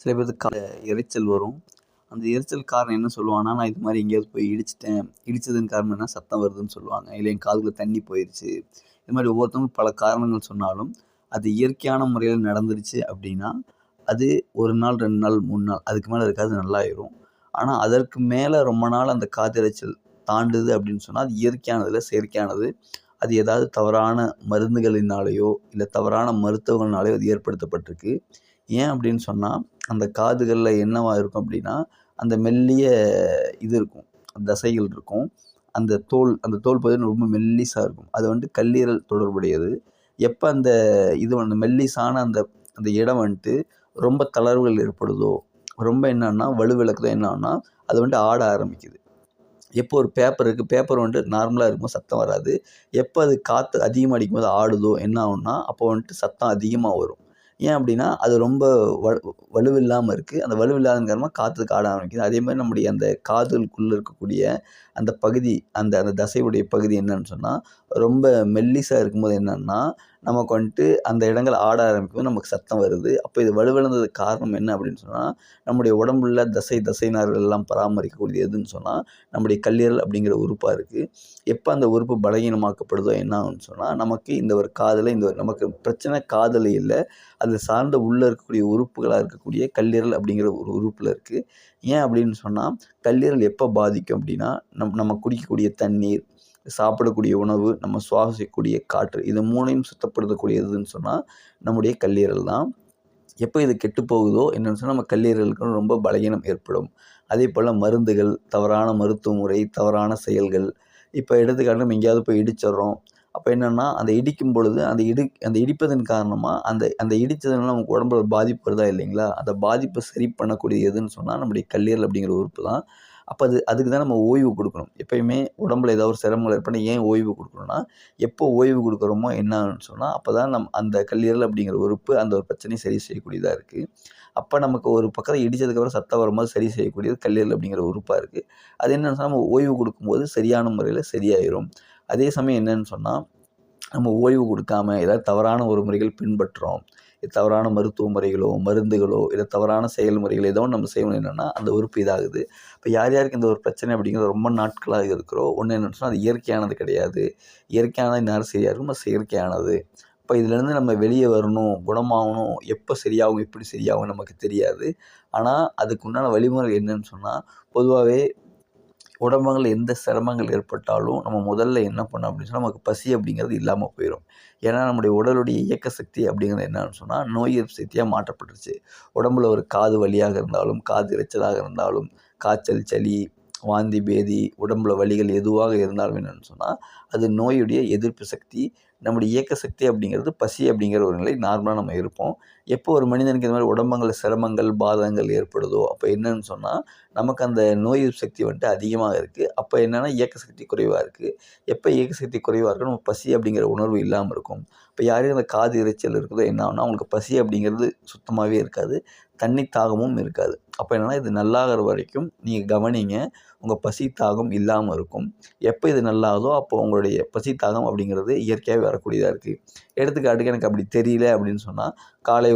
சில பேத்துக்கு இரைச்சல் வரும். அந்த எரிச்சல் காரணம் என்ன சொல்லுவாங்கன்னா, நான் இது மாரி எங்கேயாவது போய் இடிச்சுட்டேன். இடிச்சதன் காரணம் என்ன சத்தம் வருதுன்னு சொல்லுவாங்க. இல்ல என் காதுக்குள்ள தண்ணி போயிருச்சு. இது மாரி ஒவ்வொருத்தவங்களும் பல காரணங்கள் சொன்னாலும், அது இயற்கையான முறையில நடந்துருச்சு அப்டின்னா, அது 1 நாள், 2 நாள், 3 நாள் அதுக்கு மேல இருக்காது நல்லாயிரும். ஆனா, அதற்கு மேல ரொம்ப நாள் அந்த காத்தெரிச்சல் தாண்டுது அப்டின்னு சொன்னா, அது இயற்கையானது இல்ல, செயற்கையானது. அது ஏதாவது தவறான மருந்துகளினாலயோ, இல்ல தவறான மருத்துவங்கள்னாலயோ அது ஏற்படுத்தப்பட்டிருக்கு. ஏன் அப்டின்னு சொன்னா, அந்த காதுகள்ல என்னவா இருக்கும் அப்டின்னா, அந்த மெல்லிய இது இருக்கும். தசைகள் இருக்கும். அந்த தோல் பார்த்தீங்கன்னா ரொம்ப மெல்லிசா இருக்கும். அது கல்லீரல் தொடர்புடையது. எப்ப அந்த இது மெல்லிசான அந்த அந்த இடம் ரொம்ப தளர்வுகள் ஏற்படுதோ, ரொம்ப என்னன்னா வலுவிழக்குதோ என்ன ஆகும்னா, அது ஆட ஆரம்பிக்குது. எப்போ ஒரு பேப்பர் இருக்கு. பேப்பர் நார்மலா இருக்கும்போது சத்தம் வராது. எப்ப அது காத்து அதிகமா அடிக்கும்போது ஆடுதோ என்ன ஆகும்னா, அப்போ சத்தம் அதிகமா வரும். ஏன் அப்டின்னா, அது ரொம்ப வலு வலுவில்லாம இருக்கு. அந்த வலுவில்லாதன் காரணமா காத்துக்கு ஆட ஆரம்பிக்குது. அதேமாரி நம்முடைய அந்த காதுகளுக்குள்ள இருக்கக்கூடிய அந்த பகுதி, அந்த அந்த தசையுடைய பகுதி என்னன்னு சொன்னா, ரொம்ப மெல்லிசா இருக்கும்போது என்னன்னா, நமக்கு அந்த இடங்கள் ஆட ஆரம்பிக்கும்போது நமக்கு சத்தம் வருது. அப்ப இது வலுவிழந்ததுக்கு காரணம் என்ன அப்டின்னு சொன்னா, நம்முடைய உடம்புல தசை நார்கள் எல்லாம் பராமரிக்கக்கூடியது எதுன்னு சொன்னா, நம்முடைய கல்லீரல் அப்படிங்கிற உறுப்பா இருக்கு. எப்ப அந்த உறுப்பு பலகீனமாக்கப்படுதோ என்ன ஆகும்னு சொன்னா, நமக்கு இந்த ஒரு காதுல நமக்கு பிரச்சனை காதுல இல்ல. அது சார்ந்த உள்ள இருக்கக்கூடிய உறுப்புகளா இருக்கக்கூடிய கல்லீரல் அப்படிங்கிற ஒரு உறுப்புல இருக்கு. ஏன் அப்படின்னு சொன்னா, கல்லீரல் எப்ப பாதிக்கும் அப்படின்னா, நம்ம குடிக்கக்கூடிய தண்ணீர், சாப்பிடக்கூடிய உணவு, நம்ம சுவாசிக்கக்கூடிய காற்று இது 3யும் சுத்தப்படுத்தக்கூடிய எதுன்னு சொன்னா, நம்முடைய கல்லீரல் தான். எப்போ இது கெட்டு போகுதோ என்னன்னு சொன்னா, நம்ம கல்லீரலுக்கு ரொம்ப பலகீனம் ஏற்படும். அதேபோல மருந்துகள், தவறான மருத்துவ முறை, தவறான செயல்கள். இப்ப எடுத்துக்காட்டு நம்ம எங்கேயாவது போய் இடிச்சிடுறோம். அப்ப என்னன்னா, அந்த இடிக்கும் பொழுது அந்த இடிப்பதன் காரணமா அந்த அந்த இடிச்சதுனால நமக்கு உடம்புல ஒரு பாதிப்பு வருதா இல்லைங்களா? அந்த பாதிப்ப சரி பண்ணக்கூடிய எதுன்னு சொன்னா, நம்முடைய கல்லீரல் அப்படிங்கிற உறுப்பு தான். அப்ப அதுக்கு தான் நம்ம ஓய்வு குடுக்கணும். எப்பயுமே உடம்புல ஏதாவது ஒரு சிரமங்கள் ஏற்பட்டா ஏன் ஓய்வு குடுக்கணும்னா, எப்போ ஓய்வு குடுக்குறோமோ என்ன ஆகும்னு சொன்னா, அப்பதான் அந்த கல்லீரல் அப்படிங்கிற உறுப்பு அந்த ஒரு பிரச்சனைய சரி செய்யக்கூடியதா இருக்கு. அப்ப நமக்கு ஒரு பக்கத்துல இடிச்சதுக்கப்புறம் சத்தம் வரும்போது சரி செய்யக்கூடியது கல்லீரல் அப்படிங்கிற உறுப்பா இருக்கு. அது என்னன்னு சொன்னா, நம்ம ஓய்வு குடுக்கும்போது சரியான முறையில சரியாயிரும். அதே சமயம் என்னன்னு சொன்னா, நம்ம ஓய்வு குடுக்காம ஏதாவது தவறான ஒரு முறைகள் பின்பற்றுறோம். தவறான மருத்துவ முறைகளோ, மருந்துகளோ, இல்ல தவறான செயல்முறைகள் ஏதோ ஒண்ணு நம்ம செய்யணும் என்னன்னா, அந்த உறுப்பு இதாகுது. இப்ப யார் யாருக்கு இந்த ஒரு பிரச்சனை அப்படிங்கிறது ரொம்ப நாட்களாக இருக்கிறோ, ஒண்ணு என்னன்னு சொன்னா, அது இயற்கையானது கிடையாது. இயற்கையானது இந்நேரம் சரியா இருக்கும். அது செயற்கையானது. இப்ப இதுலேருந்து நம்ம வெளிய வரணும், குணமாகணும், எப்ப சரியாகும், எப்படி சரியாகும்னு நமக்கு தெரியாது. ஆனா, அதுக்கு உண்டான வழிமுறை என்னன்னு சொன்னா, பொதுவாவே உடம்புல எந்த சிரமங்கள் ஏற்பட்டாலும், நம்ம முதல்ல என்ன பண்ணணும் அப்படின்னு சொன்னா, நமக்கு பசி அப்படிங்கிறது இல்லாம போயிரும். ஏன்னா, நம்முடைய உடலுடைய இயக்க சக்தி அப்படிங்கிறது என்னன்னு சொன்னா, நோய் எதிர்ப்பு சக்தியா மாற்றப்பட்டுருச்சு. உடம்புல ஒரு காது வலியாக இருந்தாலும், காது எரிச்சலாக இருந்தாலும், காய்ச்சல், சளி, வாந்தி, பேதி, உடம்புல வலிகள் எதுவாக இருந்தாலும் என்னன்னு சொன்னா, அது நோயுடைய எதிர்ப்பு சக்தி. நம்முடைய இயக்க சக்தி அப்படிங்கிறது பசி அப்படிங்கிற ஒரு நிலை நார்மலா நம்ம இருப்போம். எப்போ ஒரு மனிதனுக்கு இந்த மாரி உடம்புல சிரமங்கள், பாதகங்கள் ஏற்படுதோ, அப்ப என்னன்னு சொன்னா, நமக்கு அந்த நோய் எதிர்ப்பு சக்தி அதிகமா இருக்கு. அப்ப என்னன்னா இயக்க சக்தி குறைவா இருக்கு. எப்ப இயக்க சக்தி குறைவா இருக்கோ, நமக்கு பசி அப்படிங்கிற உணர்வு இல்லாம இருக்கும். இப்ப யாருக்கு அந்த காது எரிச்சல் இருக்குதோ என்ன ஆகும்னா, அவங்களுக்கு பசி அப்படிங்கிறது சுத்தமாவே இருக்காது. தண்ணி தாகமும் இருக்காது. அப்ப என்னன்னா, இது நல்லாகுற வரைக்கும் நீங்க கவனிங்க. உங்க பசி, தாகம் இல்லாம இருக்கும். எப்ப இது நல்லாகுதோ, அப்போ உங்களுடைய பசி, தாகம் அப்படிங்கிறது இயற்கையாவே வரக்கூடியதா இருக்கு. எடுத்துக்காட்டுக்கு எனக்கு அப்படி தெரியல அப்படின்னு சொன்னா, காலை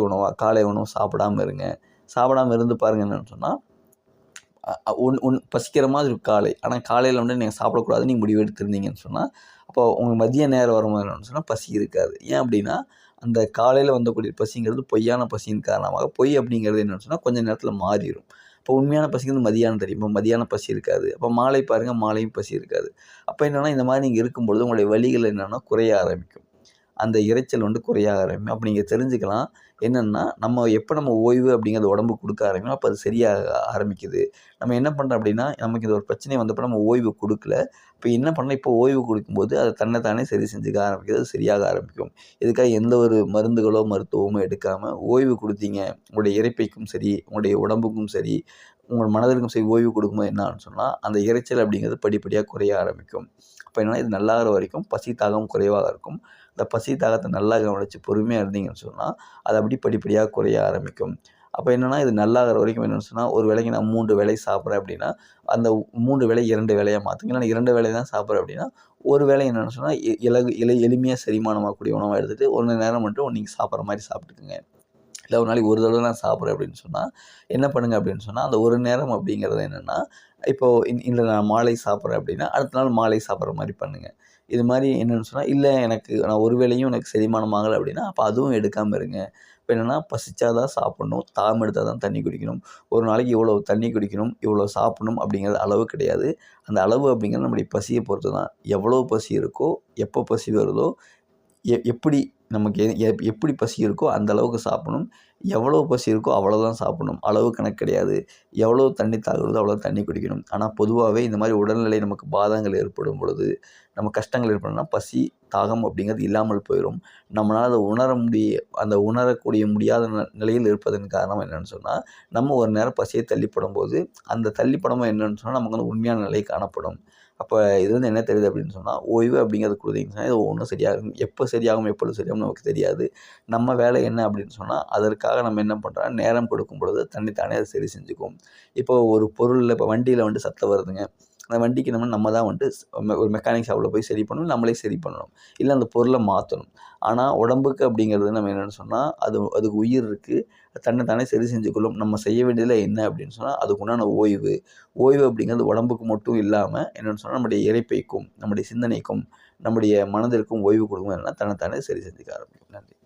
உணவு சாப்பிடாம இருங்க. சாப்பிடாம இருந்து பாருங்க என்னன்னு சொன்னா, அ அ ஒன் ஒன் பசிக்கிற மாதிரி இருக்கும் காலை. ஆனா காலையில நீங்க சாப்பிடக்கூடாதுன்னு நீங்க முடிவு எடுத்திருந்தீங்கன்னு சொன்னா, அப்போ உங்களுக்கு மதிய நேரம் வரும்போது என்னன்னு சொன்னா, பசி இருக்காது. ஏன் அப்படின்னா, அந்த காலையில வந்தக்கூடிய பசிங்கிறது பொய்யான பசியின் காரணமாக பொய் அப்படிங்கிறது என்னன்னு சொன்னா, கொஞ்ச நேரத்தில மாறிரும். இப்போ உண்மையான பசிங்கிறது மதியானம் தெரியும். இப்போ மதியானம் பசி இருக்காது. அப்போ மாலை பாருங்க, மாலையும் பசி இருக்காது. அப்ப என்னன்னா, இந்த மாரி நீங்க இருக்கும்பொழுது உங்களுடைய வலிகள் என்னன்னா குறைய ஆரம்பிக்கும். அந்த இரைச்சல் குறைய ஆரம்பிக்கும். அப்ப நீங்க தெரிஞ்சுக்கலாம். என்னன்னா, நம்ம ஓய்வு அப்படிங்கிறது உடம்புக்கு குடுக்க ஆரம்பிக்கிறோம், அப்ப அது சரியாக ஆரம்பிக்குது. நம்ம என்ன பண்றோம் அப்படின்னா, நமக்கு இது ஒரு பிரச்சனை வந்தப்ப நம்ம ஓய்வு குடுக்கல. இப்ப என்ன பண்ணலாம், இப்போ ஓய்வு குடுக்கும்போது அது தன்ன தானே சரி செஞ்சுக்க ஆரம்பிக்குது. அது சரியாக ஆரம்பிக்கும். இதுக்காக எந்த ஒரு மருந்துகளோ, மருத்துவமோ எடுக்காம ஓய்வு குடுத்தீங்க. உங்களுடைய இரைப்பைக்கும் சரி, உங்களுடைய உடம்புக்கும் சரி, உங்கள் மனதிற்கும் சரி ஓய்வு குடுக்கும்போது என்ன ஆகும்னு சொன்னா, அந்த இரைச்சல் அப்படிங்கிறது படிப்படியா குறைய ஆரம்பிக்கும். அப்ப என்னன்னா, இது நல்லாகுற வரைக்கும் பசி, தாகம் குறைவாக இருக்கும். அந்த பசி, தாகத்த நல்லா கவனிச்சு பொறுமையா இருந்தீங்கன்னு சொன்னா, அது அப்படியே படிப்படியா குறைய ஆரம்பிக்கும். அப்ப என்னன்னா, இது நல்லாகுற வரைக்கும் என்னன்னு சொன்னா, ஒரு வேளைக்கு நான் 3 வேளை சாப்பிடுறேன் அப்படின்னா, அந்த 3 வேளை 2 வேளையா மாத்துங்க. இல்ல நான் 2 வேளை தான் சாப்பிடுறேன் அப்படின்னா, ஒரு வேளை என்னன்னு சொன்னா, எளிமையா செரிமானமாகக்கூடிய உணவா எடுத்துட்டு, 1 நேரம் மட்டும் நீங்க சாப்பிடுற மாரி சாப்பிட்டுக்கங்க. இல்லை ஒரு நாளைக்கு ஒரு தடவை நான் சாப்பிட்றேன் அப்படின்னு சொன்னால் என்ன பண்ணுங்க அப்படின்னு சொன்னால், அந்த ஒரு நேரம் அப்படிங்கிறது என்னென்னா, இப்போது இந்த நான் மாலை சாப்பிட்றேன் அப்படின்னா, அடுத்த நாள் மாலை சாப்பிட்ற மாதிரி பண்ணுங்க. இது மாதிரி என்னென்னு சொன்னால், இல்லை நான் ஒரு வேளையும் எனக்கு செரிமானம் ஆகலை அப்படின்னா, அப்போ அதுவும் எடுக்காமல் இருங்க. இப்போ என்னென்னா, பசிச்சா தான் சாப்பிட்ணும், தாகம் எடுத்தால் தான் தண்ணி குடிக்கணும். ஒரு நாளைக்கு இவ்வளோ தண்ணி குடிக்கணும், இவ்வளோ சாப்பிடணும் அப்படிங்கிறது அளவு கிடையாது. அந்த அளவு அப்படிங்கிறது நம்முடைய பசியை பொறுத்து தான். எவ்வளோ பசி இருக்கோ, எப்போ பசி வருதோ, எப்படி நமக்கு எப்படி பசி இருக்கோ அந்த அளவுக்கு சாப்பிடணும். எவ்வளோ பசி இருக்கோ அவ்வளோதான் சாப்பிடணும். அளவு கணக்கு கிடையாது. எவ்வளோ தண்ணி தாகுதோ அவ்வளோ தண்ணி குடிக்கணும். ஆனால் பொதுவாகவே இந்த மாதிரி உடல்நிலை நமக்கு பாதங்கள் ஏற்படும் பொழுது, நம்ம கஷ்டங்கள் ஏற்படும்னா பசி, தாகம் அப்படிங்கிறது இல்லாமல் போயிடும். நம்மளால் அதை உணரக்கூடிய முடியாத நிலையில் இருப்பதன் காரணம் என்னென்னு சொன்னால், நம்ம ஒரு நேரம் பசியை தள்ளிப்படும்போது, அந்த தள்ளிப்படமும் என்னென்னு சொன்னால் நமக்கு வந்து உண்மையான நிலை காணப்படும். அப்போ இது வந்து என்ன தெரியுது அப்படின்னு சொன்னால், ஓய்வு அப்படிங்கிறது கொடுத்தீங்கன்னு சொன்னால் இது ஒவ்வொன்றும் சரியாகும். எப்போ சரியாகும், எப்பொழுது சரியாகும் நமக்கு தெரியாது. நம்ம வேலை என்ன அப்படின்னு சொன்னால், அதற்காக நம்ம என்ன பண்ணுறோம், நேரம் கொடுக்கும் பொழுது தன்னைத்தானே அதை சரி செஞ்சுக்கும். இப்போ ஒரு பொருளில் இப்போ வண்டியில் வந்து சத்தம் வருதுங்க. அந்த வண்டிக்கு நம்ம தான் வந்துட்டு ஒரு மெக்கானிக் ஷாப்பில் போய் சரி பண்ணணும், நம்மளே சரி பண்ணணும். இல்லை அந்த பொருளை மாற்றணும். ஆனால் உடம்புக்கு அப்படிங்கிறது நம்ம என்னென்னு சொன்னால், அதுக்கு உயிர் இருக்குது. தன்னைத்தானே சரி செஞ்சுக்கொள்ளும். நம்ம செய்ய வேண்டியதில் என்ன அப்படின்னு சொன்னால், அதுக்கு உண்டான ஓய்வு. ஓய்வு அப்படிங்கிறது உடம்புக்கு மட்டும் இல்லாமல் என்னென்னு சொன்னால், நம்முடைய இரைப்பைக்கும், நம்முடைய சிந்தனைக்கும், நம்முடைய மனதிற்கும் ஓய்வு கொடுக்கும். என்னென்னா தன்னைத்தானே சரி செஞ்சுக்க ஆரம்பிக்கும். நன்றி.